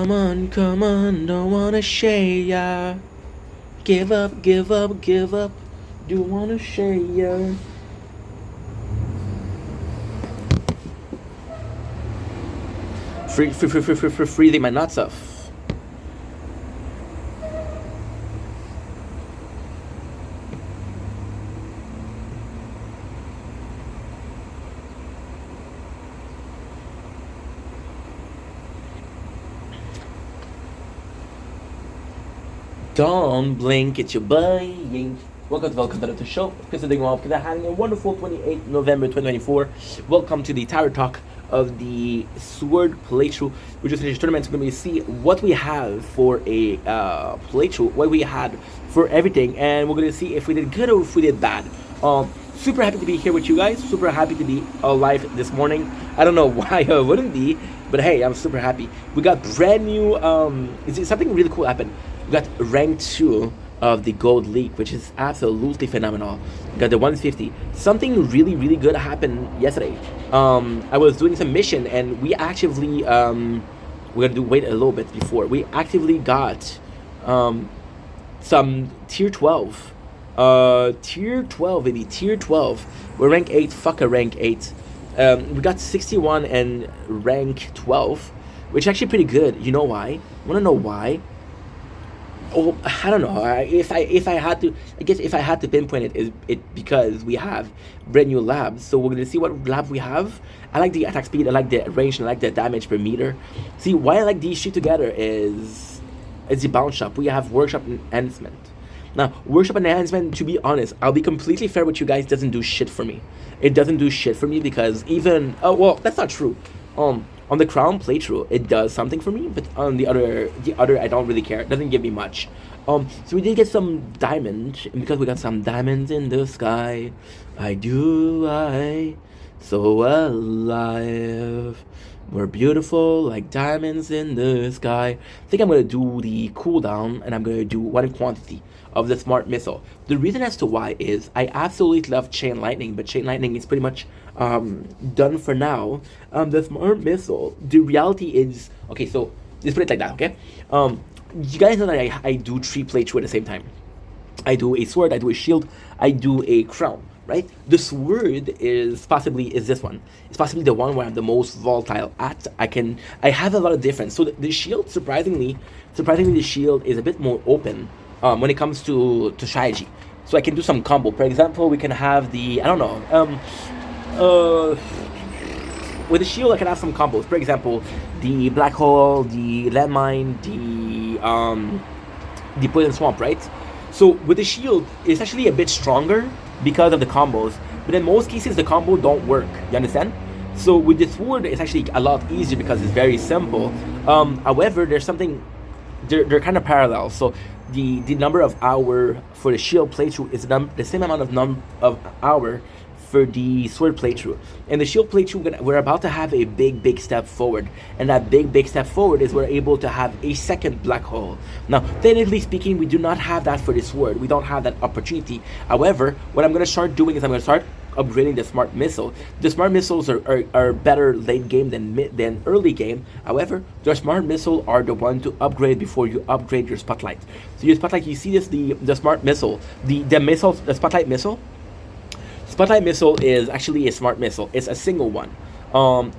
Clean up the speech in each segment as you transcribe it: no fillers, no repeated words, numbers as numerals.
come on, don't wanna share ya. Give up, give up, give up. Do wanna share ya. Freezing my nuts off. Don't blink, it's your boy. Welcome to the show. Because of doing well, because I'm having a wonderful 28th November 2024. Welcome to the Tower Talk of the Sword playthrough. We just finished tournament. We're going to see what we have for a playthrough, what we had for everything, and we're going to see if we did good or if we did bad. Super happy to be here with you guys. Super happy to be alive this morning. I don't know why I wouldn't be, but hey, I'm super happy. We got brand new. Something really cool happened. We got rank 2 of the Gold League, which is absolutely phenomenal. We got the 150. Something really, really good happened yesterday. I was doing some mission, and we actively, we're gonna wait a little bit before. We actively got some tier 12. Tier 12, baby, tier 12. We're rank 8, fuck a rank 8. We got 61 and rank 12, which is actually pretty good. You know why? Wanna know why? Oh, I don't know. If I had to, I guess if I had to pinpoint it because we have brand new labs. So we're gonna see what lab we have. I like the attack speed. I like the range. And I like the damage per meter. See, why I like these three together is the bounce shop. We have workshop enhancement. Now, workshop enhancement. To be honest, I'll be completely fair with you guys. Doesn't do shit for me. It doesn't do shit for me because even well, that's not true. On the Crown playthrough, it does something for me, but on the other, I don't really care. It doesn't give me much. So we did get some diamond, and because we got some diamonds in the sky, I so alive. We're beautiful like diamonds in the sky. I think I'm gonna do the cooldown, and I'm gonna do one quantity of the smart missile. The reason as to why is I absolutely love chain lightning, but chain lightning is pretty much done for now. The smart missile, the reality is, okay, so let's put it like that, okay? You guys know that I do 3 playthrough at the same time. I do a sword, I do a shield, I do a crown, right? The sword is this one. It's possibly the one where I'm the most volatile at. I have a lot of difference. So the shield, surprisingly the shield is a bit more open when it comes to strategy. So I can do some combo. For example, we can have the, I don't know, with the shield I can have some combos. For example, the black hole, the landmine, the poison swamp, right? So with the shield, it's actually a bit stronger because of the combos, but in most cases the combo don't work. You understand? So with the sword, it's actually a lot easier because it's very simple. However, there's something, they're kind of parallel. So the number of hour for the shield playthrough is the same amount of hour for the sword playthrough. And the shield playthrough, we're about to have a big step forward, and that big step forward is we're able to have a second black hole. Now, technically speaking, we do not have that for the sword. We don't have that opportunity. However, what I'm going to start doing is I'm going to start upgrading the smart missile. The smart missiles are better late game than early game. However, the smart missile are the one to upgrade before you upgrade your spotlight. So your spotlight, you see this, the smart missile, the spotlight missile. Spotlight missile is actually a smart missile. It's a single one,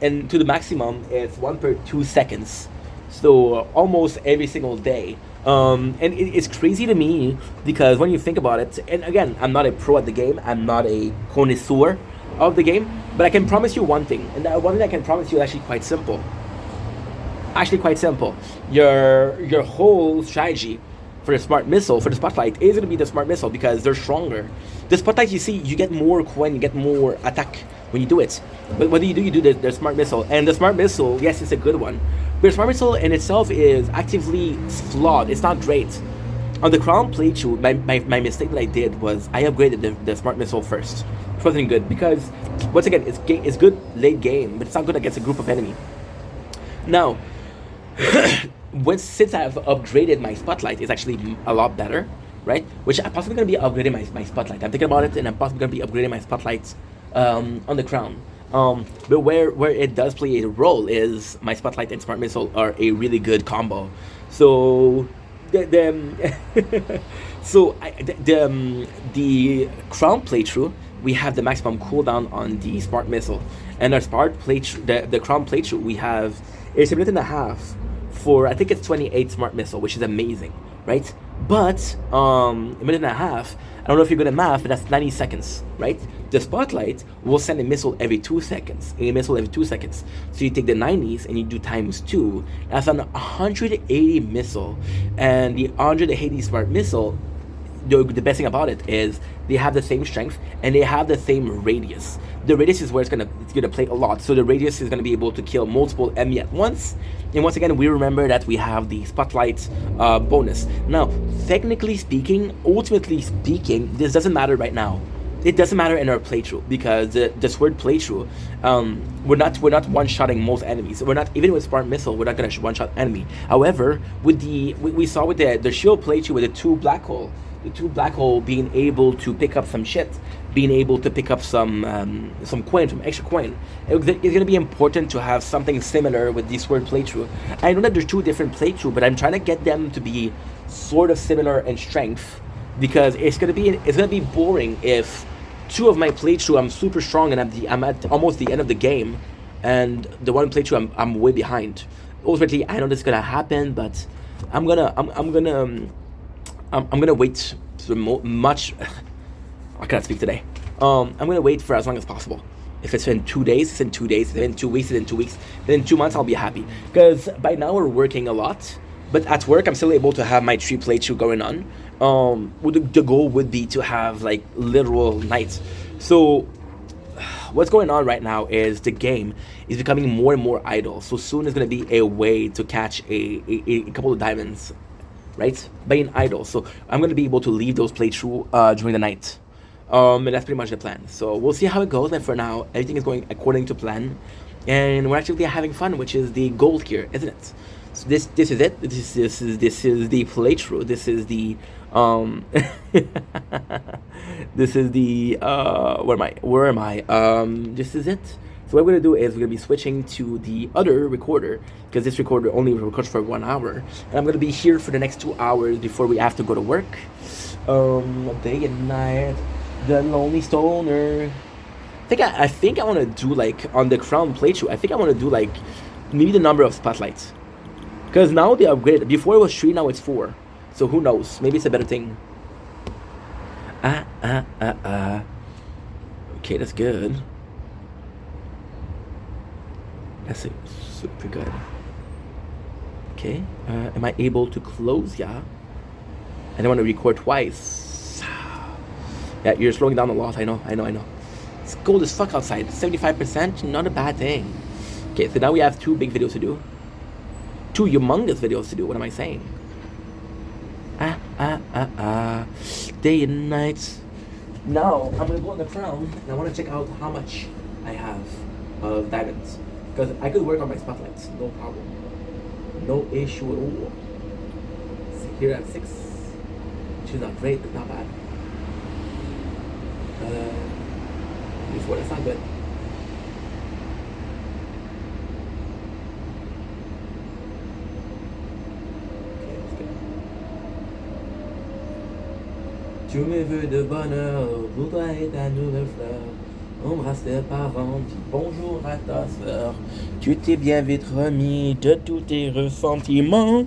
and to the maximum, it's 1 per 2 seconds. So almost every single day. And it's crazy to me because when you think about it, and again, I'm not a pro at the game. I'm not a connoisseur of the game, but I can promise you one thing, and that one thing I can promise you is actually quite simple. Your whole strategy for the smart missile, for the spotlight, is going to be the smart missile because they're stronger. The spotlight, you see, you get more coin, you get more attack when you do it. But what do? You do the smart missile. And the smart missile, yes, it's a good one. But the smart missile in itself is actively flawed. It's not great. On the Crown playthrough, my mistake that I did was I upgraded the smart missile first. It wasn't good because, once again, it's good late game, but it's not good against a group of enemy. Now, since I've upgraded my spotlight, it's actually a lot better, right? Which I'm possibly going to be upgrading my spotlight. I'm thinking about it, and I'm possibly going to be upgrading my spotlights on the Crown. But where it does play a role is my Spotlight and Smart Missile are a really good combo. So the the Crown playthrough, we have the maximum cooldown on the Smart Missile, and our Smart playthrough, the Crown playthrough, we have it's a minute and a half for, I think it's 28 Smart Missile, which is amazing, right? But a minute and a half, I don't know if you're good at math, but that's 90 seconds, right? The Spotlight will send a missile every 2 seconds, a missile every 2 seconds. So you take the 90s and you do times 2. That's an 180 missile, and the 180 Smart Missile, the best thing about it is they have the same strength and they have the same radius. The radius is where it's gonna play a lot. So the radius is gonna be able to kill multiple enemy at once. And once again, we remember that we have the Spotlight bonus. Now, technically speaking, ultimately speaking, this doesn't matter right now. It doesn't matter in our playthrough because the Sword playthrough, we're not one-shotting most enemies. We're not, even with Smart Missile, we're not gonna one-shot enemy. However, with we saw with the Shield playthrough with the two Black Hole being able to pick up some shit, being able to pick up some coin, some extra coin. It's gonna be important to have something similar with the Sword playthrough. I know that there's two different playthrough, but I'm trying to get them to be sort of similar in strength, because it's gonna be boring if two of my playthrough I'm super strong and I'm at almost the end of the game, and the one playthrough I'm way behind. Ultimately, I know this is gonna happen, but I'm gonna wait for much. I cannot speak today. I'm gonna wait for as long as possible. If it's in 2 days, it's in 2 days. If it's in 2 weeks, it's in 2 weeks. Then in 2 months, I'll be happy. Because by now we're working a lot, but at work I'm still able to have my 3 playthrough going on. The goal would be to have like literal nights. So what's going on right now is the game is becoming more and more idle. So soon there's gonna be a way to catch a couple of diamonds, right? Being idle. So I'm gonna be able to leave those playthrough during the night. And that's pretty much the plan. So we'll see how it goes. And for now, everything is going according to plan, and we're actually having fun, which is the goal here, isn't it? So this is it. This is the playthrough. This is the this is the where am I? This is it. So what we're gonna do is we're gonna be switching to the other recorder, because this recorder only records for 1 hour, and I'm gonna be here for the next 2 hours before we have to go to work. Day and night, the lonely stoner. I think I want to do like on the Crown playthrough. I think I want to do like maybe the number of spotlights, because now they upgraded. Before it was 3, now it's 4. So who knows? Maybe it's a better thing. Okay, that's good. That's super good. Okay, am I able to close? Yeah. I don't want to record twice. Yeah, you're slowing down a lot. I know. It's cold as fuck outside. 75%, not a bad thing. Okay, so now we have 2 big videos to do. 2 humongous videos to do. What am I saying? Day and night. Now, I'm gonna go on the Crown, and I want to check out how much I have of diamonds. Because I could work on my spotlights, no problem. No issue at all. So here at 6, which is not great, but not bad. Before, that's not good. Tous mes vœux de bonheur, voudrais ta nouvelle fleur. Embrasse tes parents, dis bonjour à ta sœur. Tu t'es bien vite remis de tous tes ressentiments.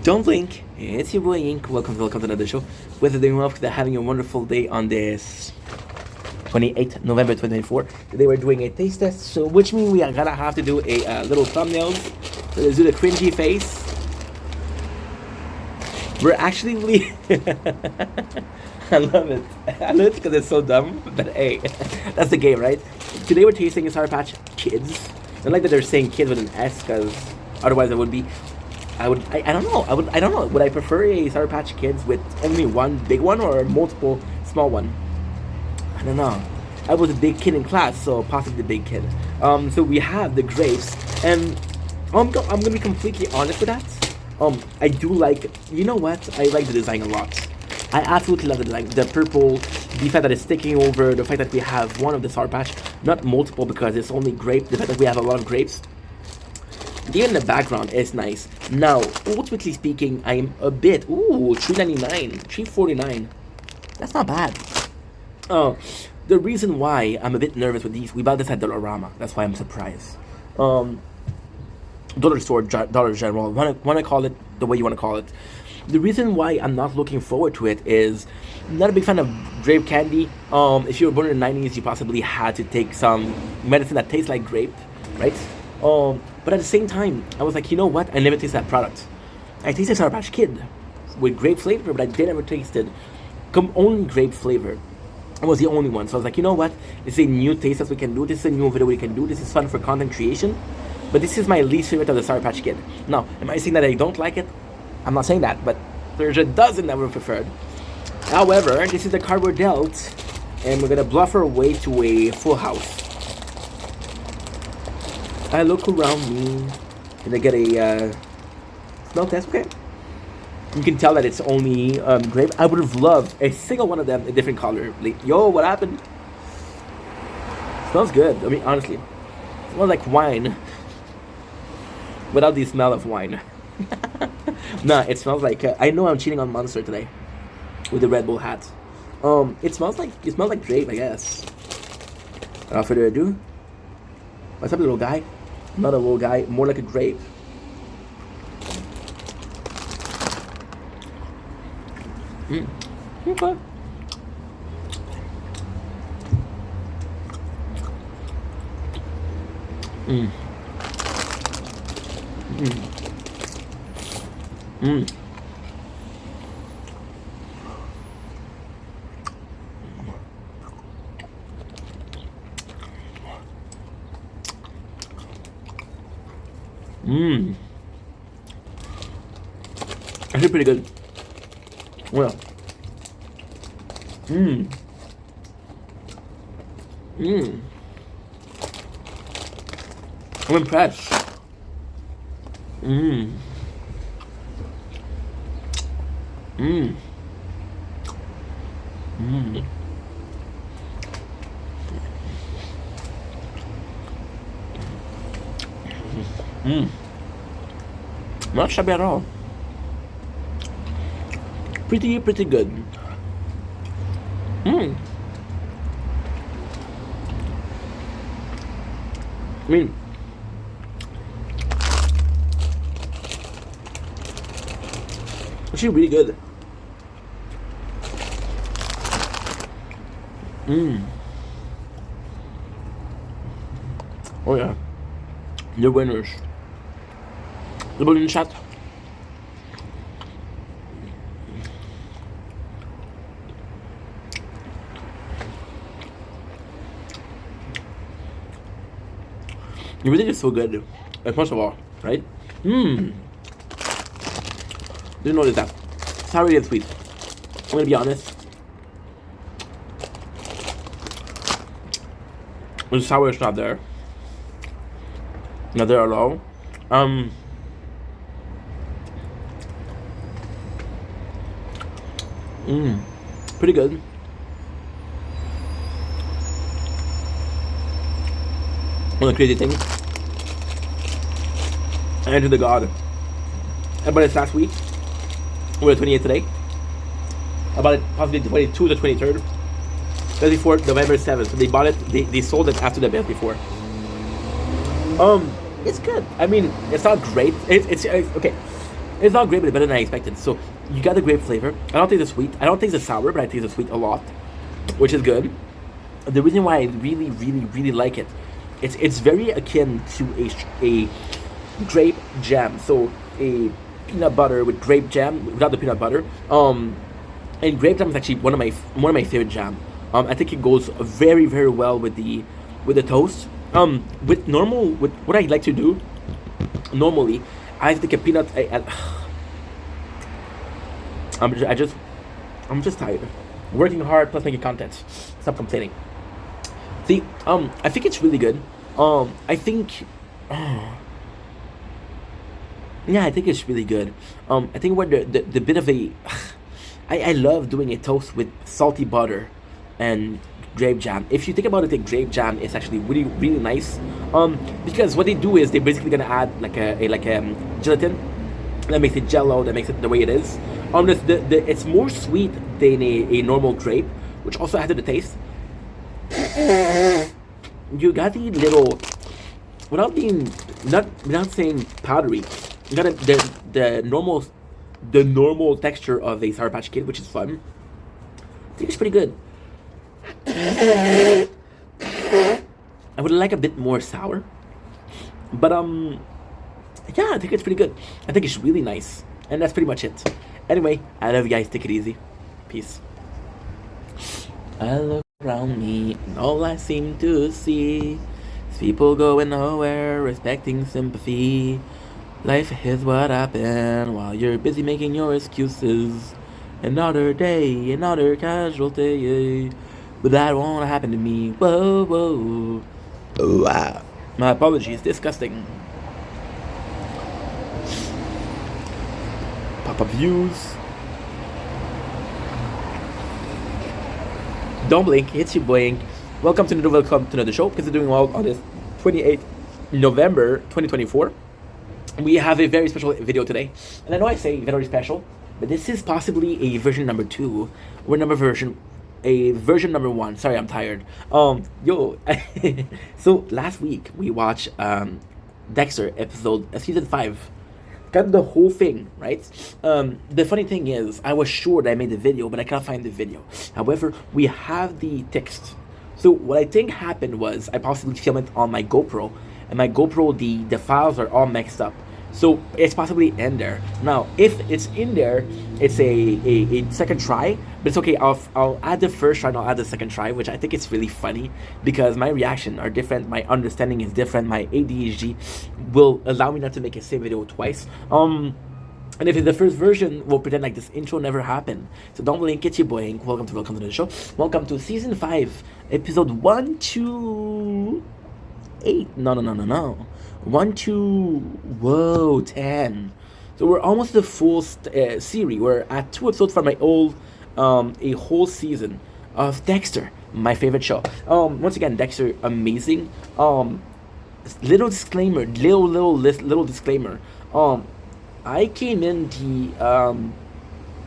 Don't blink, it's your boy Ink. Welcome to another show. Whether doing well, they're having a wonderful day on this 28th November 2024. Today we're doing a taste test, so which means we are gonna have to do a little thumbnails. So let's do the cringy face. We're actually I love it. I love it because it's so dumb, but hey, that's the game, right? Today we're tasting Sour Patch Kids. I like that they're saying kids with an S, because otherwise it would be. I don't know. Would I prefer a Sour Patch Kids with only one big one or multiple small one? I don't know. I was a big kid in class, so possibly the big kid. So we have the grapes, and I'm gonna be completely honest with that. I do like, you know what? I like the design a lot. I absolutely love the design. The purple, the fact that it's sticking over, the fact that we have one of the Sour Patch, not multiple because it's only grape, the fact that we have a lot of grapes. Even the background is nice. Now, ultimately speaking, I'm a bit, ooh, $3.99, $3.49. That's not bad. The reason why I'm a bit nervous with these, we bought this at Dollarama. That's why I'm surprised. Dollar store, Dollar General, wanna call it the way you wanna call it. The reason why I'm not looking forward to it is I'm not a big fan of grape candy. If you were born in the 90s, you possibly had to take some medicine that tastes like grape, right? But at the same time, I was like, you know what? I never tasted that product. I tasted Sour Patch Kid with grape flavor, but I never tasted only grape flavor. I was the only one. So I was like, you know what? This is a new taste that we can do. This is a new video we can do. This is fun for content creation. But this is my least favorite of the Sour Patch Kid. Now, am I saying that I don't like it? I'm not saying that, but there's a dozen that were preferred. However, this is the card we're dealt, and we're gonna bluff our way to a full house. I look around me, and I get a smell test. Okay, you can tell that it's only grape. I would have loved a single one of them a different color. Like, yo, what happened? Smells good. I mean, honestly, it smells like wine without the smell of wine. Nah, it smells like I know I'm cheating on Monster today with the Red Bull hat. It smells like grape, I guess. Without further ado, what's up, little guy? Not a little guy, more like a grape. Okay. Actually pretty good. Well. I'm impressed. Not shabby at all. Pretty good. I mean, actually really good. Oh yeah, the winners. The balloon chat. Everything is so good. Like, first of all, right? Didn't notice that. Sour and sweet. I'm gonna be honest. The sour is not there. Not there at all. Pretty good. One of the crazy things, I entered the God. I bought it last week. We're the 28th today. I bought it possibly the 22nd or 23rd. Best before November 7th. So they bought it, they sold it after the best before. It's good. I mean, it's not great. It's okay. It's not great, but it's better than I expected. So you got the grape flavor. I don't taste the sweet. I don't taste the sour, but I taste the sweet a lot, which is good. The reason why I really like it, it's very akin to a grape jam. So a peanut butter with grape jam without the peanut butter. And grape jam is actually one of my favorite jam. I think it goes very well with the toast. With what I like to do normally, I take a peanut. I'm just tired. Working hard plus making content. Stop complaining. See, I think it's really good. I think, yeah, I think it's really good. I think what the bit of a, I love doing a toast with salty butter and grape jam. If you think about it, the grape jam is actually really really nice. Because what they do is they're basically gonna add like a gelatin that makes it jello, that makes it the way it is. It's more sweet than a normal grape, which also adds to the taste. You got the little, without being not without saying powdery, you got the normal texture of a Sour Patch Kid, which is fun. I think it's pretty good. I would like a bit more sour, but yeah, I think it's pretty good. I think it's really nice, and that's pretty much it. Anyway, I love you guys. Take it easy. Peace. I look around me, and all I seem to see is people going nowhere, respecting sympathy. Life is what happened while you're busy making your excuses. Another day, another casualty. But that won't happen to me. Whoa, whoa. Wow. My apologies. Disgusting. Pop-up views. Don't blink. It's your blink. Welcome to another show. Because we're doing well on this 28th November 2024. We have a very special video today. And I know I say very special, but this is possibly a version number 2 or version number 1. Sorry, I'm tired. So last week we watched Dexter season 5. Got the whole thing, right? The funny thing is, I was sure that I made the video, but I cannot find the video. However, we have the text. So what I think happened was I possibly filmed it on my GoPro, and my GoPro, the files are all mixed up. So it's possibly in there. Now, if it's in there, it's a second try, but it's okay. I'll add the first try and I'll add the second try, which I think is really funny because my reaction are different, my understanding is different, my ADHD will allow me not to make a same video twice. And if it's the first version, we'll pretend like this intro never happened. So don't blink, get your boying. Welcome to the show. Welcome to season 5, episode 1 to 8. No. 1 to 10. So we're almost the full series. We're at 2 episodes from my old a whole season of Dexter, my favorite show. Once again, Dexter, amazing. Little disclaimer. I came in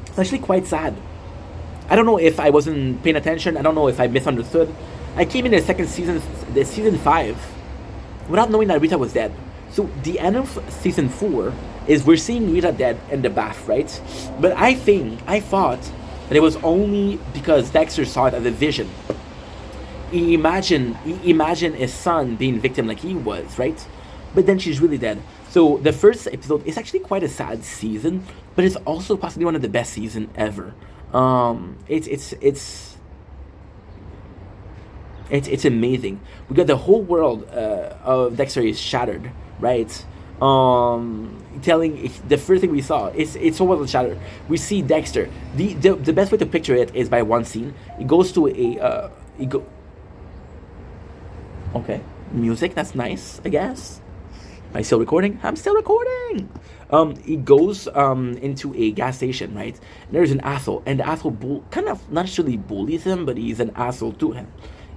it's actually quite sad. I don't know if I wasn't paying attention. I don't know if I misunderstood. I came in the season 5, without knowing that Rita was dead. So the end of season 4 is we're seeing Rita dead in the bath, right? But I thought that it was only because Dexter saw it as a vision. He imagined his son being victim like he was, right? But then she's really dead. So the first episode is actually quite a sad season, but it's also possibly one of the best season ever. It's amazing. We got the whole world of Dexter is shattered, right? Telling the first thing we saw it's so well shattered. We see Dexter. The best way to picture it is by one scene. It goes to okay, music. That's nice, I guess. Am I still recording? I'm still recording. He goes into a gas station, right? And there's an asshole, and the asshole kind of not necessarily bullies him, but he's an asshole to him.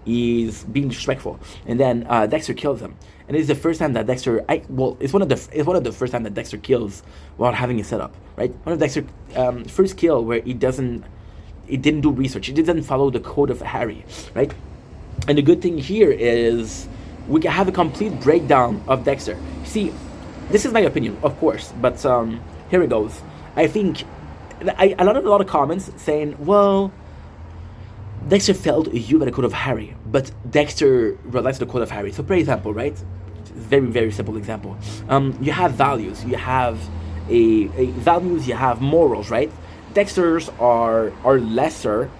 He's being disrespectful, and then Dexter kills him. And it's the first time that Dexter, it's one of the first time that Dexter kills without having a setup, right? One of Dexter's first kill where he didn't do research, he didn't follow the code of Harry, right? And the good thing here is we can have a complete breakdown of Dexter. See, this is my opinion, of course, but here it goes. I think a lot of comments saying, well, Dexter failed you by the code of Harry, but Dexter relies on the code of Harry. So, for example, right? Very, very simple example. You have values. You have values. You have morals, right? Dexter's are lesser,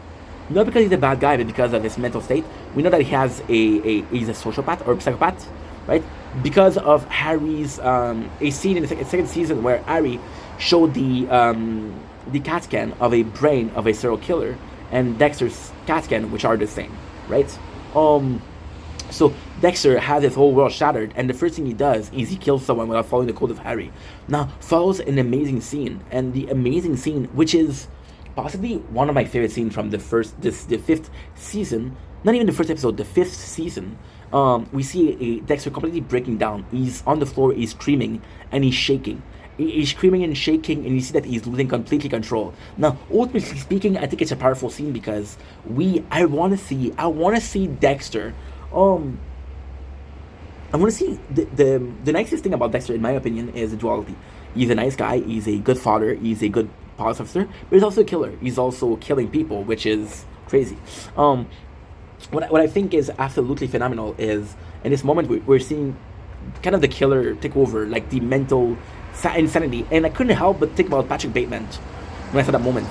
not because he's a bad guy, but because of his mental state. We know that he's a sociopath or psychopath, right? Because of Harry's a scene in the second season where Harry showed the CAT scan of a brain of a serial killer and Dexter's CAT scan, which are the same, right? So Dexter has his whole world shattered, and the first thing he does is he kills someone without following the code of Harry. Now follows an amazing scene, and the amazing scene, which is possibly one of my favorite scenes from the fifth season. Not even the first episode, the fifth season. We see a Dexter completely breaking down. He's on the floor, he's screaming, and he's shaking. He's screaming and shaking, and you see that he's losing completely control. Now, ultimately speaking, I think it's a powerful scene because I want to see Dexter. I want to see the nicest thing about Dexter, in my opinion, is the duality. He's a nice guy. He's a good father. He's a good police officer, but he's also a killer. He's also killing people, which is crazy. What I think is absolutely phenomenal is in this moment we're seeing kind of the killer take over, like the mental insanity, and I couldn't help but think about Patrick Bateman when I saw that moment.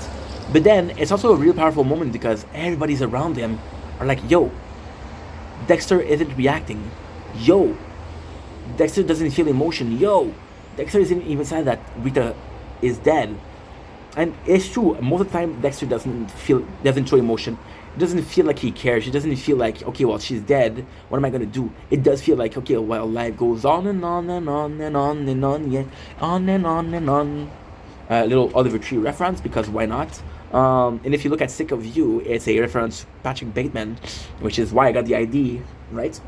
But then it's also a real powerful moment because everybody's around him are like, yo, Dexter isn't reacting. Yo, Dexter doesn't feel emotion. Yo, Dexter isn't even sad that Rita is dead. And it's true, most of the time Dexter doesn't show emotion. It doesn't feel like he cares. It doesn't feel like, okay, well, she's dead. What am I gonna do? It does feel like, okay, well, life goes on and on and on and on and on, yeah, on and on and on. Little Oliver Tree reference, because why not? And if you look at Sick of You, it's a reference to Patrick Bateman, which is why I got the ID, right?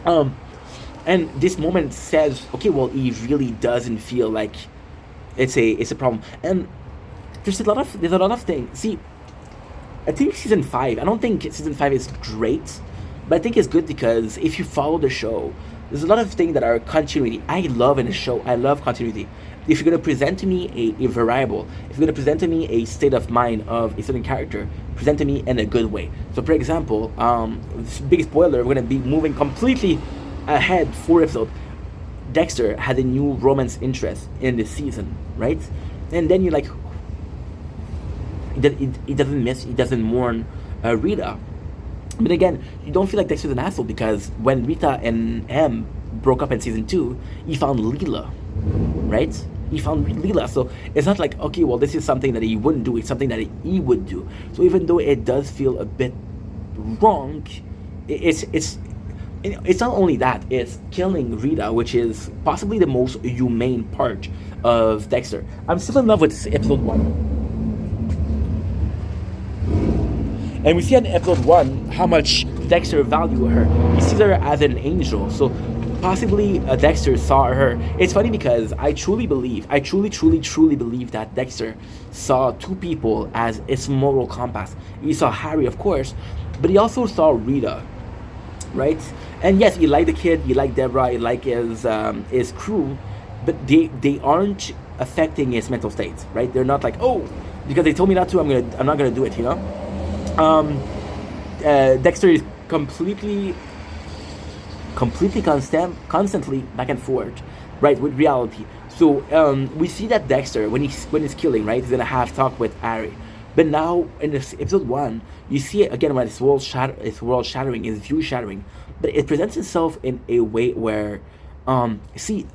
And this moment says, okay, well, he really doesn't feel like it's a problem. And there's a lot of things. See, I think season 5, I don't think season 5 is great, but I think it's good because if you follow the show, there's a lot of things that are continuity. I love in a show, I love continuity. If you're going to present to me a variable, if you're going to present to me a state of mind of a certain character, present to me in a good way. So, for example, big spoiler, we're going to be moving completely ahead 4 episodes. Dexter had a new romance interest in this season, right? And then you're like, he doesn't mourn Rita. But again, you don't feel like Dexter's an asshole because when Rita and M broke up in season 2, he found Leela, right? He found Leela, so it's not like, okay, well, this is something that he wouldn't do, it's something that he would do. So even though it does feel a bit wrong, it's not only that, it's killing Rita, which is possibly the most humane part of Dexter. I'm still in love with episode 1. And we see in episode 1 how much Dexter valued her. He sees her as an angel. So possibly Dexter saw her. It's funny because I truly believe that Dexter saw 2 people as his moral compass. He saw Harry, of course, but he also saw Rita, right? And yes, he liked the kid, he liked Deborah, he liked his crew, but they aren't affecting his mental state, right? They're not like, oh, because they told me not to, I'm not gonna do it, you know? Dexter is constantly constantly back and forth, right, with reality. So we see that Dexter, when he's killing, right, he's gonna have talk with Harry. But now in this episode 1, you see it again when his world shattering, his view shattering. But it presents itself in a way where, see,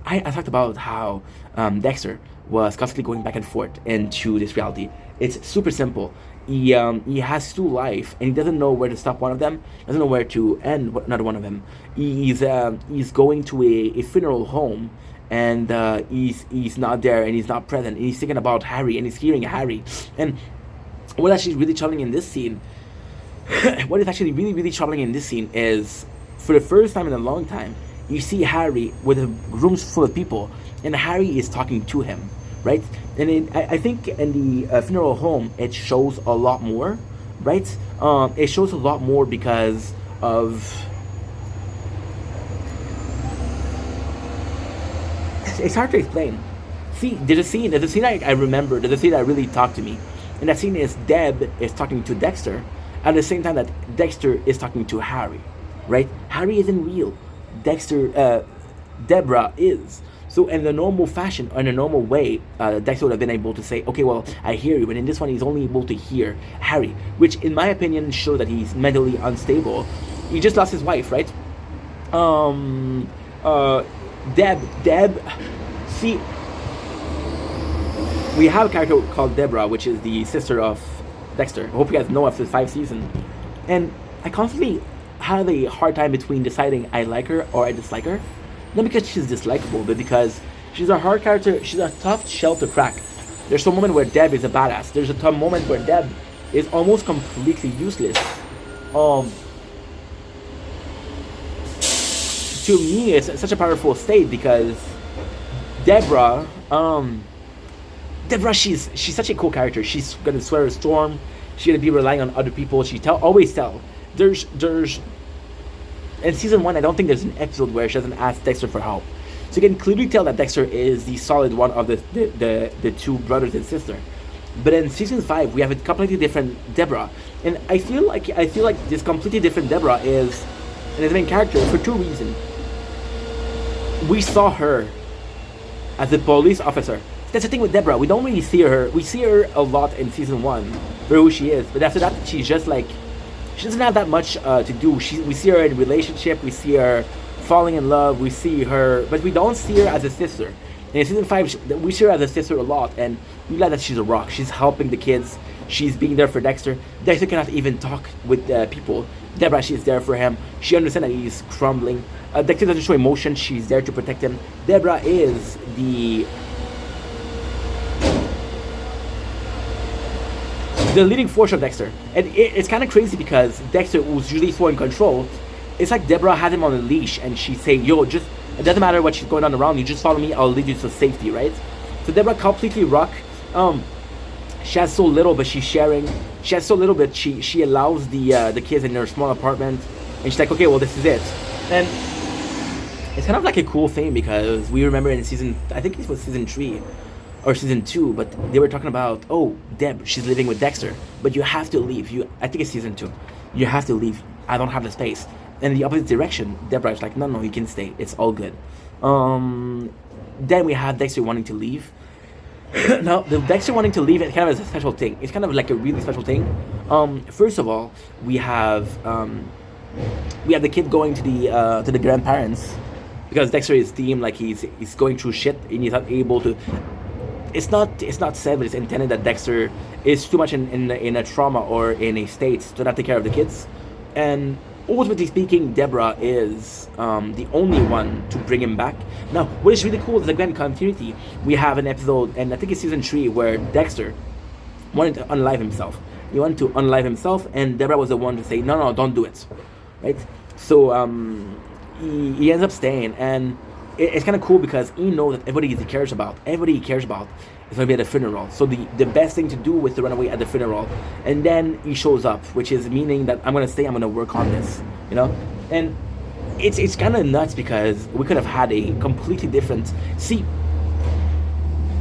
I talked about how Dexter was constantly going back and forth into this reality. It's super simple. He has 2 life, and he doesn't know where to stop one of them, doesn't know where to end another one of them. He's going to a funeral home, and he's not there, and he's not present, and he's thinking about Harry, and he's hearing Harry. And what actually really troubling in this scene, what is actually really, really troubling in this scene is, for the first time in a long time, you see Harry with a room full of people, and Harry is talking to him, right? And I think in the funeral home, it shows a lot more, right? It shows a lot more because of... It's hard to explain. See, there's a scene I remember, there's a scene that really talked to me. And that scene is Deb is talking to Dexter, at the same time that Dexter is talking to Harry, right? Harry isn't real. Deborah is. So in the normal fashion, or in a normal way, Dexter would have been able to say, okay, well, I hear you. But in this one, he's only able to hear Harry, which in my opinion shows that he's mentally unstable. He just lost his wife, right? Deb, see, we have a character called Deborah, which is the sister of Dexter. I hope you guys know after 5 seasons. And I constantly have a hard time between deciding I like her or I dislike her. Not because she's dislikable, but because she's a hard character. She's a tough shell to crack. There's a moment where Deb is a badass. There's a tough moment where Deb is almost completely useless. Um, to me, it's such a powerful state because Deborah, Deborah, she's such a cool character. She's gonna swear a storm. She's gonna be relying on other people. Always tell. There's in season one, I don't think there's an episode where she doesn't ask Dexter for help. So you can clearly tell that Dexter is the solid one of the two brothers and sister. But in season 5, we have a completely different Deborah, and I feel like this completely different Deborah is the main character for two reasons. We saw her as a police officer. That's the thing with Deborah. We don't really see her. We see her a lot in season 1 for who she is, but after that, she's just like she doesn't have that much to do. We see her in a relationship. We see her falling in love. We see her, but we don't see her as a sister. And in season 5, we see her as a sister a lot, and we realize that she's a rock. She's helping the kids. She's being there for Dexter. Dexter cannot even talk with people. Deborah, she's there for him. She understands that he's crumbling. Dexter doesn't show emotion. She's there to protect him. Deborah is the leading force of Dexter. And it's kind of crazy because Dexter, who's usually so in control, it's like Deborah had him on a leash and she's saying, yo, just, it doesn't matter what she's going on around you, just follow me, I'll lead you to safety, right? So Deborah completely rock. She has so little, but she's sharing. She has so little, but she allows the kids in her small apartment, and she's like, okay, well, this is it. And it's kind of like a cool thing because we remember in season, I think it was season 3 or season 2, but they were talking about, oh, Deb, she's living with Dexter, but you have to leave. I think it's season 2. You have to leave. I don't have the space. And in the opposite direction, Deborah's like, no, you can stay. It's all good. Then we have Dexter wanting to leave. Now, the Dexter wanting to leave, it kind of is a special thing. It's kind of like a really special thing. First of all, we have the kid going to the grandparents because Dexter is deemed like he's going through shit and he's not able to. It's not said, but it's intended that Dexter is too much in a trauma or in a state to not take care of the kids, and ultimately speaking, Deborah is the only one to bring him back. Now, what is really cool is the grand continuity. We have an episode, and I think it's season 3, where Dexter wanted to unalive himself. He wanted to unalive himself, and Deborah was the one to say, no, don't do it, right? So he ends up staying, and it's kind of cool because he knows that everybody he cares about is going to be at the funeral. So the best thing to do was to run away at the funeral. And then he shows up, which is meaning that I'm going to stay, I'm going to work on this, you know? And it's kind of nuts because we could have had a completely different... See,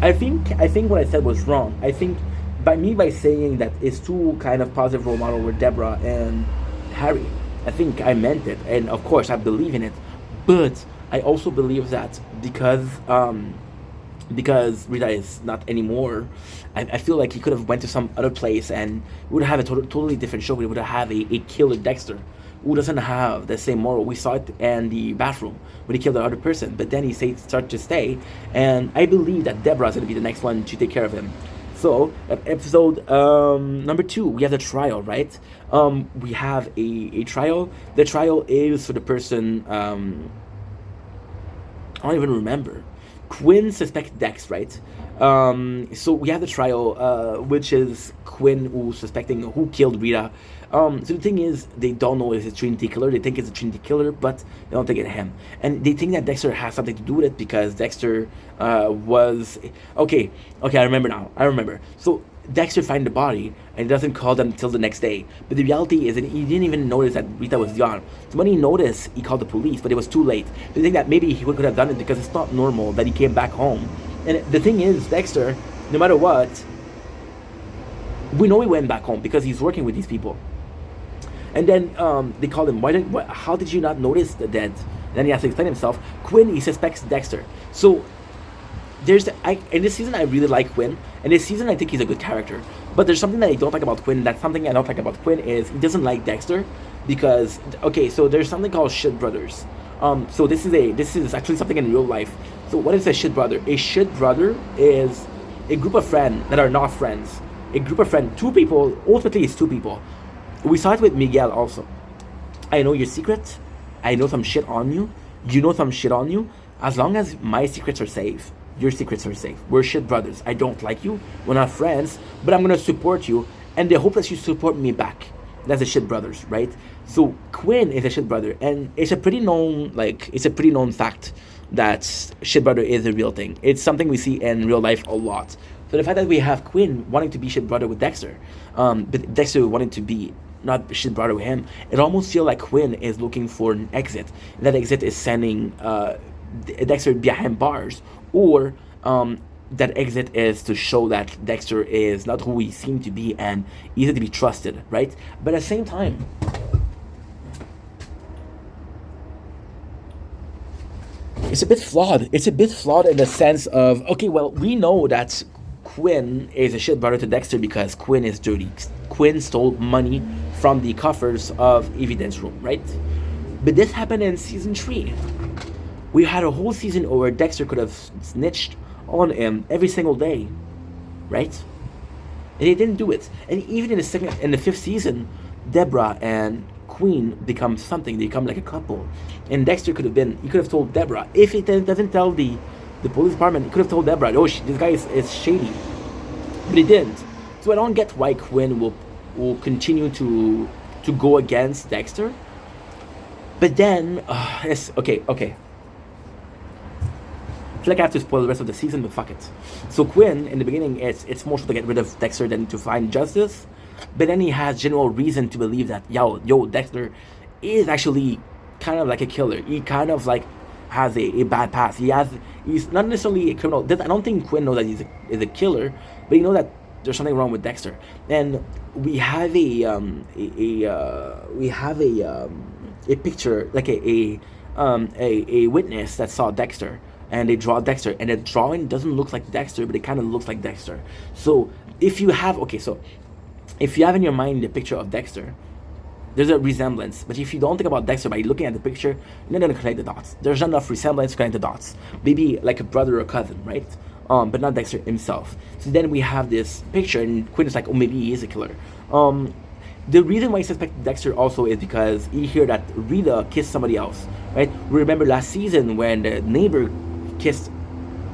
I think what I said was wrong. I think by saying that it's two kind of positive role model with Deborah and Harry, I think I meant it. And of course, I believe in it. But I also believe that because Rita is not anymore, I feel like he could have went to some other place and we would have a totally different show. We would have a killer Dexter who doesn't have the same moral. We saw it in the bathroom when he killed the other person, but then he started to stay, and I believe that Deborah's going to be the next one to take care of him. So, episode number 2, we have the trial, right? We have a trial. The trial is for the person... I don't even remember. Quinn suspects Dex, right? So we have the trial, which is Quinn who's suspecting who killed Rita. So the thing is, they don't know if it's a Trinity killer. They think it's a Trinity killer, but they don't think it's him. And they think that Dexter has something to do with it because Dexter was... Okay, I remember now. So Dexter finds the body and he doesn't call them until the next day. But the reality is that he didn't even notice that Rita was gone. So when he noticed, he called the police, but it was too late. They think that maybe he could have done it because it's not normal that he came back home. And the thing is, Dexter, no matter what, we know he went back home because he's working with these people. And then they called him, how did you not notice the dead? And then he has to explain himself. Quinn, he suspects Dexter. So in this season, I really like Quinn. In this season, I think he's a good character. But there's something that I don't like about Quinn. That's something I don't like about Quinn is he doesn't like Dexter because so there's something called shit brothers. So this is actually something in real life. So what is a shit brother? A shit brother is a group of friends that are not friends. A group of friends, 2 people. Ultimately, it's 2 people. We saw it with Miguel also. I know your secret. I know some shit on you. You know some shit on you. As long as my secrets are safe, your secrets are safe. We're shit brothers. I don't like you. We're not friends, but I'm gonna support you, and they hope that you support me back. That's the shit brothers, right? So Quinn is a shit brother, and it's a pretty known fact that shit brother is a real thing. It's something we see in real life a lot. So the fact that we have Quinn wanting to be shit brother with Dexter, but Dexter wanting to be not shit brother with him, it almost feels like Quinn is looking for an exit. That exit is sending Dexter behind bars, or that exit is to show that Dexter is not who he seemed to be and easy to be trusted, right? But at the same time, it's a bit flawed. It's a bit flawed in the sense of, okay, well, we know that Quinn is a shit brother to Dexter because Quinn is dirty. Quinn stole money from the coffers of Evidence Room, right? But this happened in season 3. We had a whole season where Dexter could have snitched on him every single day, right? And he didn't do it. And even in the 5th season, Deborah and Queen become something. They become like a couple. And Dexter he could have told Deborah. If he doesn't tell the police department, he could have told Deborah, oh, this guy is shady. But he didn't. So I don't get why Quinn will continue to go against Dexter. But then, okay. I feel like I have to spoil the rest of the season, but fuck it. So Quinn, in the beginning, it's more so to get rid of Dexter than to find justice. But then he has general reason to believe that, Dexter is actually kind of like a killer. He kind of like has a bad past. He's not necessarily a criminal. I don't think Quinn knows that he's a killer, but he knows that there's something wrong with Dexter. And we have a picture, like a witness that saw Dexter, and they draw Dexter, and the drawing doesn't look like Dexter, but it kind of looks like Dexter. So if you have in your mind the picture of Dexter, there's a resemblance. But if you don't think about Dexter by looking at the picture, you're not gonna connect the dots. There's not enough resemblance to connect the dots. Maybe like a brother or cousin, right? But not Dexter himself. So then we have this picture, and Quinn is like, oh, maybe he is a killer. The reason why he suspected Dexter also is because he heard that Rita kissed somebody else, right? Remember last season when the neighbor kissed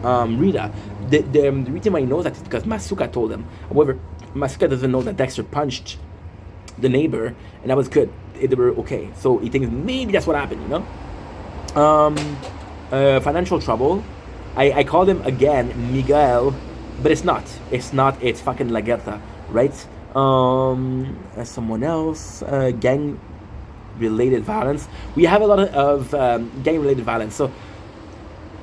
Rita. The reason why he knows that is because Masuka told him. However, Masuka doesn't know that Dexter punched the neighbor, and that was good. They were okay. So he thinks maybe that's what happened, financial trouble. I called him again Miguel, but it's not. It's fucking Lagerta, right? As someone else, gang related violence. We have a lot of gang related violence. So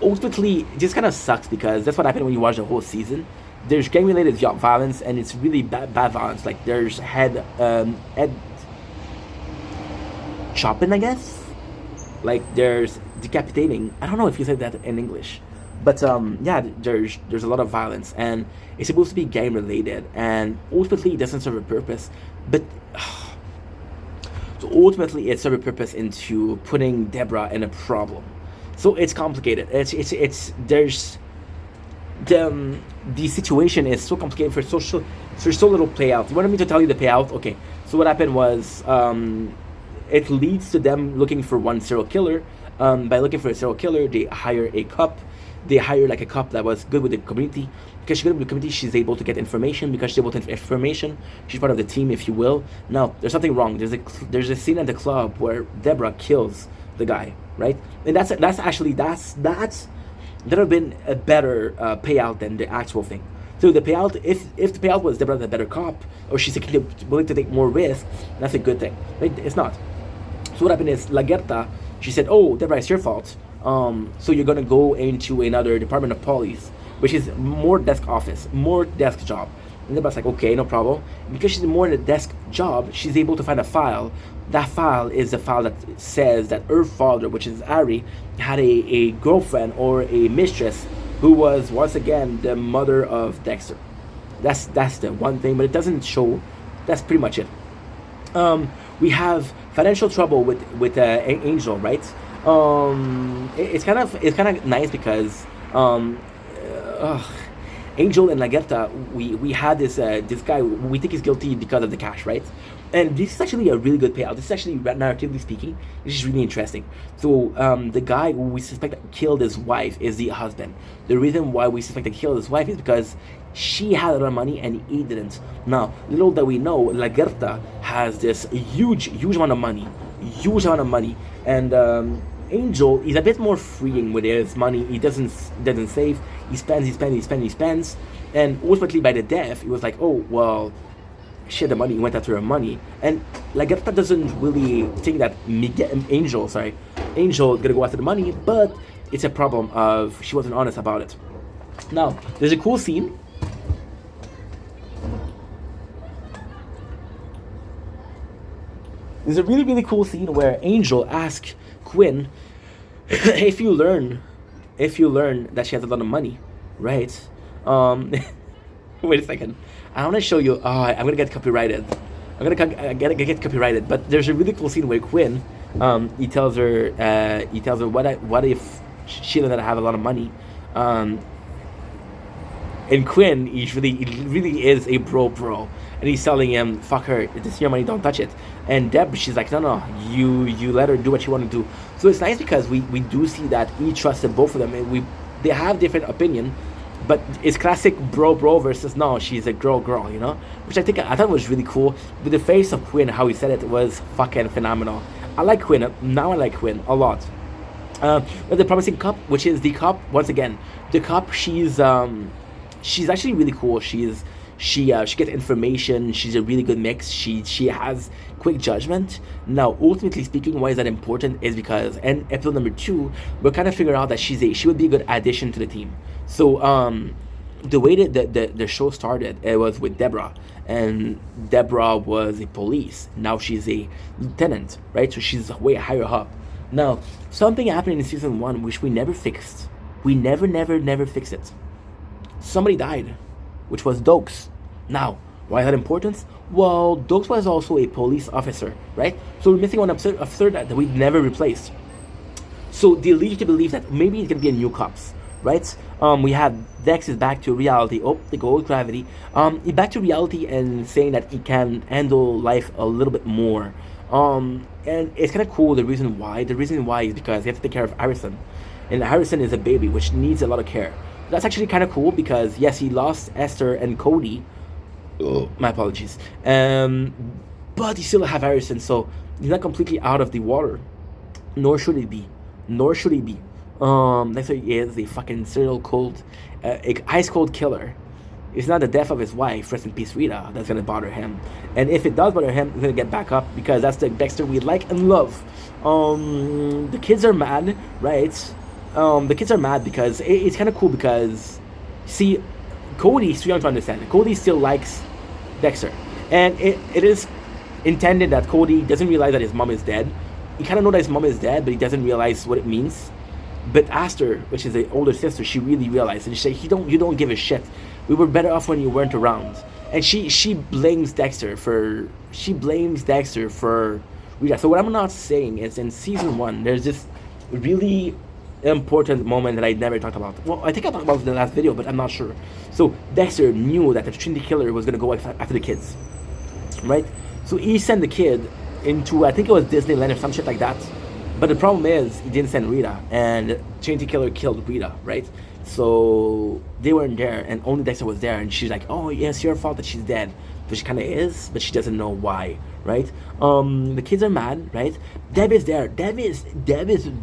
ultimately, it just kind of sucks because that's what happened when you watch the whole season. There's gang related violence, and it's really bad violence. Like there's head chopping, I guess. Like there's decapitating. I don't know if you said that in English. But yeah, there's a lot of violence, and it's supposed to be gang related, and ultimately it doesn't serve a purpose. But so ultimately it serves a purpose into putting Deborah in a problem. So it's complicated. It's there's the situation is so complicated for so little payout. You wanted me to tell you the payout? Okay. So what happened was it leads to them looking for one serial killer. By looking for a serial killer, they hire a cop. They hire like a cop that was good with the community. Because she's good with the community, she's able to get information. Because she's able to get information, she's part of the team, if you will. Now, there's something wrong. There's a scene at the club where Deborah kills the guy, right? And that would have been a better payout than the actual thing. So the payout, if the payout was Deborah's a better cop, or she's willing to take more risk, that's a good thing. Right? It's not. So what happened is Lagerta, she said, "Oh, Deborah, it's your fault. So you're gonna go into another department of police, which is more desk job." And Deborah's like, "Okay, no problem." Because she's more in a desk job, she's able to find a file. That file is the file that says that her father, which is Ari, had a girlfriend or a mistress who was once again the mother of Dexter. That's the one thing, but it doesn't show. That's pretty much it. We have financial trouble with Angel, right? It's kind of nice because Angel and Lagerta, we had this guy. We think he's guilty because of the cash, right? And this is actually a really good payout. This is actually, narratively speaking, this is really interesting. So the guy who we suspect killed his wife is the husband. The reason why we suspect he killed his wife is because she had a lot of money and he didn't. Now, little that we know, Lagerta has this huge amount of money, and Angel is a bit more freeing with his money. He doesn't save. He spends, and ultimately by the death, he was like, oh well, she had the money. He went after her money, and Lagerta doesn't really think that Angel gonna go after the money, but it's a problem of she wasn't honest about it. Now, there's a cool scene. There's a really cool scene where Angel asks Quinn if you learn that she has a lot of money, right? Wait a second. I want to show you. I'm gonna get copyrighted. I'm gonna get copyrighted. But there's a really cool scene where Quinn, he tells her, what if she learned that I have a lot of money, and Quinn, he really is a bro, and he's telling him, "Fuck her, this is your money, don't touch it." And Deb, she's like, "No, you let her do what she want to do." So it's nice because we do see that he trusted both of them, and they have different opinion, but it's classic bro versus no, she's a girl, you know, which I thought was really cool. With the face of Quinn, how he said it was fucking phenomenal. I like Quinn now. I like Quinn a lot. But the promising cop, which is the cop once again, the cop, she's actually really cool. She gets information. She's a really good mix. She has quick judgment. Now, ultimately speaking, why is that important is because in episode number 2, we're kind of figuring out that she would be a good addition to the team. So the way that the show started, it was with Deborah, and Deborah was a police. Now she's a lieutenant, right? So she's way higher up. Now, something happened in season 1 which we never fixed. We never fixed it. Somebody died, which was Dokes. Now, why is that important? Well, Dokes was also a police officer, right? So we're missing one officer that we never replaced. So they lead you to believe that maybe it's gonna be a new cops, right? We have Dex is back to reality. Oh, the gold gravity. He's back to reality and saying that he can handle life a little bit more. And it's kind of cool. The reason why is because he has to take care of Harrison, and Harrison is a baby which needs a lot of care. That's actually kind of cool because yes, he lost Esther and Cody. Oh, my apologies. But he still have Harrison, so he's not completely out of the water. Nor should he be. Next he is a fucking ice cold killer. It's not the death of his wife, rest in peace Rita, that's gonna bother him. And if it does bother him, he's gonna get back up because that's the Dexter we like and love. The kids are mad, right? The kids are mad because it's kind of cool because, see, Cody's too young to understand. Cody still likes Dexter, and it is intended that Cody doesn't realize that his mom is dead. He kind of knows that his mom is dead, but he doesn't realize what it means. But Aster, which is the older sister, she really realized, and she said, "You don't give a shit. We were better off when you weren't around." And she blames Dexter for Rita. So what I'm not saying is, in season 1, there's this really important moment that I never talked about. Well, I think I talked about it in the last video, but I'm not sure. So Dexter knew that the Trinity Killer was gonna go after the kids, right? So he sent the kid into, I think it was Disneyland or some shit like that. But the problem is he didn't send Rita, and Trinity Killer killed Rita, right? So they weren't there, and only Dexter was there, and she's like, "Oh, yeah, it's your fault that she's dead." But she kind of is, but she doesn't know why, right? The kids are mad, right? Deb is there. Deb is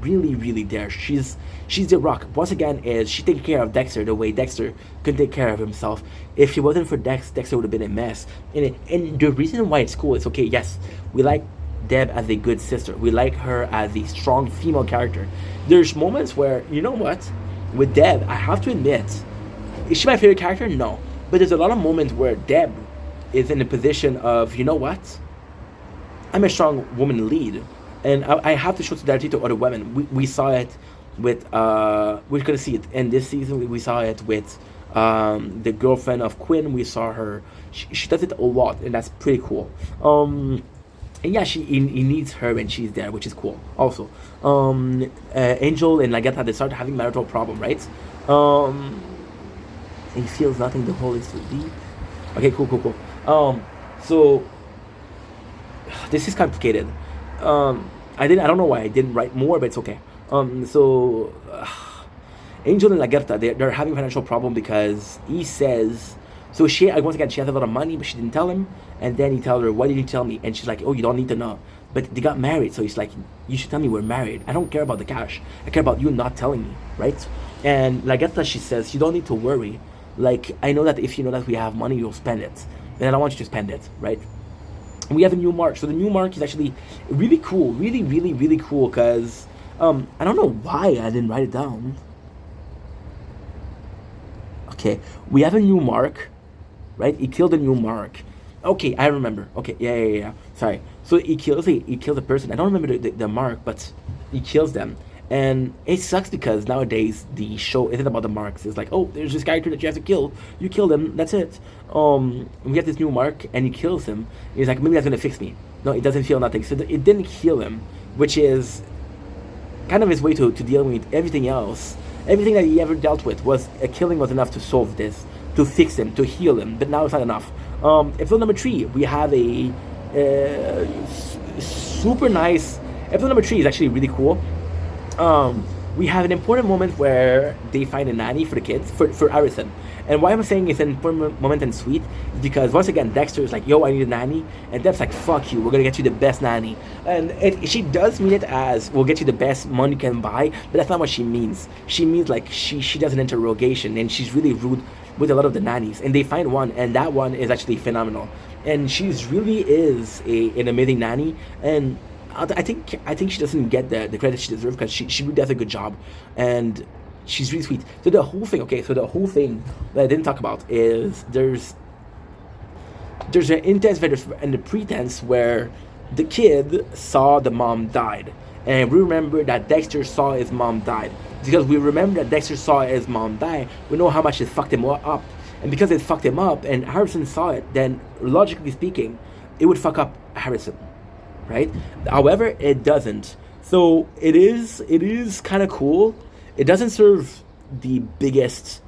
really there. She's the rock. Once again, is she taking care of Dexter the way Dexter couldn't take care of himself. If she wasn't for Dexter would have been a mess. And the reason why it's cool is, okay, yes, we like Deb as a good sister. We like her as a strong female character. There's moments where, you know what? With Deb, I have to admit, is she my favorite character? No. But there's a lot of moments where Deb is in a position of, you know what? I'm a strong woman lead. And I have to show solidarity to other women. We saw it with, we're going to see it in this season. We saw it with the girlfriend of Quinn. We saw her. She does it a lot, and that's pretty cool. And yeah, he needs her when she's there, which is cool. Also, Angel and Lagerta, they start having marital problem, right? He feels nothing. The hole is too deep. Okay, cool. So this is complicated. I don't know why I didn't write more, but it's okay. So Angel and Lagerta, they're having a financial problem because he says, so she, once again, she has a lot of money, but she didn't tell him. And then he tells her, why didn't you tell me? And she's like, oh, you don't need to know. But they got married, so he's like, you should tell me we're married. I don't care about the cash. I care about you not telling me, right? And Lagerta, she says, you don't need to worry. Like, I know that if you know that we have money, you'll spend it. And I don't want you to spend it, right? We have a new mark. So the new mark is actually really cool. Really cool, because I don't know why I didn't write it down. Okay, we have a new mark, right? He killed a new mark. Okay, I remember. Okay, yeah. Sorry. So he kills a person. I don't remember the mark, but he kills them. And it sucks because nowadays the show isn't about the marks. It's like, oh, there's this character that you have to kill. You kill them, that's it. We get this new mark, and he kills him. He's like, maybe that's gonna fix me. No, it doesn't feel nothing. So it didn't heal him, which is kind of his way to deal with everything else. Everything that he ever dealt with was a killing was enough to solve this, to fix him, to heal him. But now it's not enough. Episode number 3, we have a super nice. Episode number 3 is actually really cool. We have an important moment where they find a nanny for the kids, for Harrison. And why I'm saying it's an important moment and sweet is because, once again, Dexter is like, yo, I need a nanny. And Deb's like, fuck you, we're going to get you the best nanny. And she does mean it as, we'll get you the best money you can buy, but that's not what she means. She means, like, she does an interrogation, and she's really rude with a lot of the nannies. And they find one, and that one is actually phenomenal. And she's really is an amazing nanny. And I think she doesn't get the credit she deserves, because she really does a good job, and she's really sweet. So the whole thing that I didn't talk about is there's an intense and the pretense where the kid saw the mom died, and we remember that Dexter saw his mom died. Because we remember that Dexter saw his mom die, we know how much it fucked him up, and because it fucked him up and Harrison saw it, then logically speaking, it would fuck up Harrison. Right? However, it doesn't. So it is kind of cool. It doesn't serve the biggest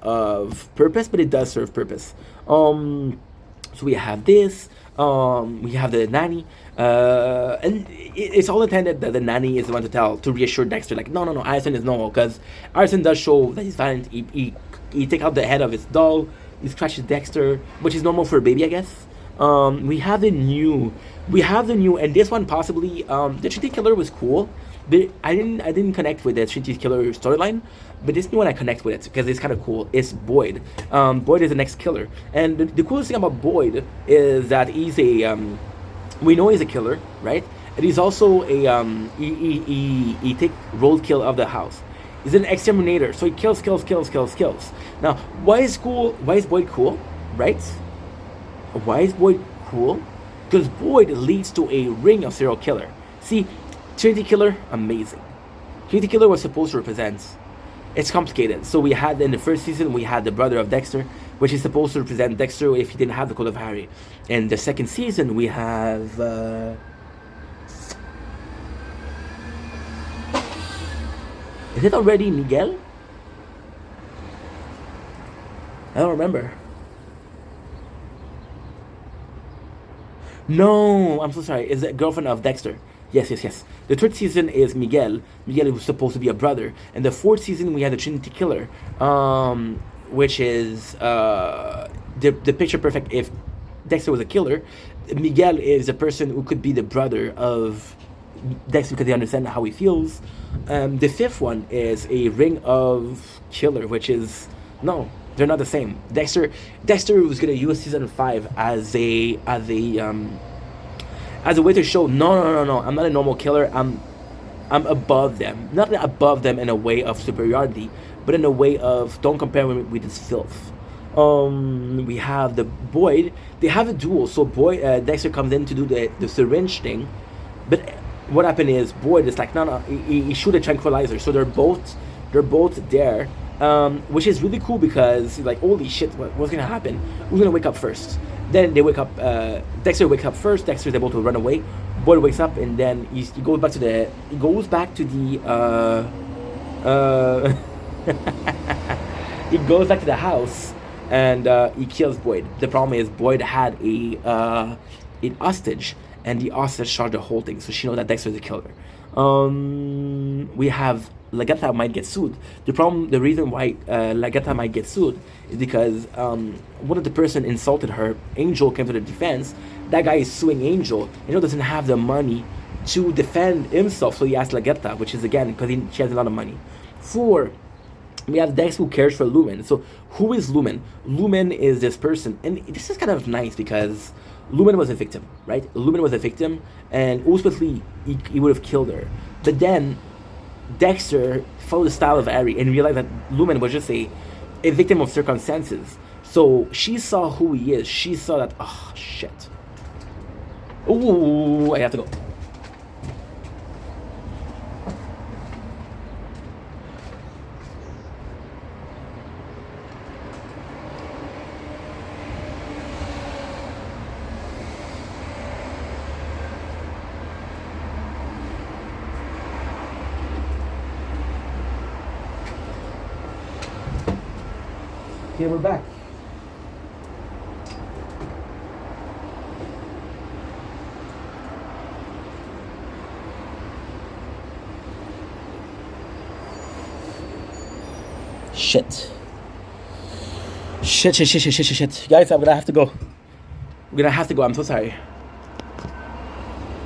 of purpose, but it does serve purpose. So we have this. We have the nanny, and it's all intended that the nanny is the one to reassure Dexter, like, no, Harrison is normal, because Harrison does show that he's violent. He take out the head of his doll. He scratches Dexter, which is normal for a baby, I guess. We have the new, and this one possibly, the Trinity Killer was cool, but I didn't connect with the Trinity Killer storyline, but this new one I connect with it, because it's kind of cool. It's Boyd. Boyd is the next killer, and the coolest thing about Boyd is that he's we know he's a killer, right? And he's also he take roadkill of the house. He's an exterminator, so he kills. Now, why is Boyd cool, right? Why is Boyd cool? Because Boyd leads to a ring of serial killer. See, Trinity Killer, amazing. Trinity Killer was supposed to represent. It's complicated. So we had, in the first season, we had the brother of Dexter, which is supposed to represent Dexter if he didn't have the Code of Harry. In the second season, we have is it already Miguel? I don't remember. No, I'm so sorry. It's the girlfriend of Dexter. Yes. The third season is Miguel. Miguel was supposed to be a brother. And the fourth season, we had the Trinity Killer, which is the picture perfect if Dexter was a killer. Miguel is a person who could be the brother of Dexter because they understand how he feels. The fifth one is a ring of killer, which is no. They're not the same. Dexter was gonna use season 5 as a way to show no. I'm not a normal killer. I'm above them. Not above them in a way of superiority, but in a way of don't compare me with this filth. We have the Boyd. They have a duel. So Dexter comes in to do the syringe thing, but what happened is Boyd is like no. He shoot a tranquilizer. So they're both there. Which is really cool because like holy shit, what's gonna happen? Who's gonna wake up first? Then they wake up. Dexter wakes up first. Dexter's able to run away. Boyd wakes up and then he goes back to the He goes back to the house and he kills Boyd. The problem is Boyd had an hostage, and the hostage shot the whole thing, so she knows that Dexter is the killer. We have Lagertha might get sued. The reason why Lagertha might get sued is because one of the person insulted her. Angel came to the defense. That guy is suing Angel. Angel doesn't have the money to defend himself, so he asked Lagertha, which is again because she has a lot of money. 4. We have Dex who cares for Lumen. So who is Lumen? Lumen is this person, and this is kind of nice because Lumen was a victim, right? Lumen was a victim, and ultimately he would have killed her. But then Dexter followed the style of Harry and realized that Lumen was just a victim of circumstances. So she saw who he is. She saw that, oh shit. Ooh, I have to go. Okay, we're back. Shit. Shit. Guys, I'm gonna have to go. I'm so sorry.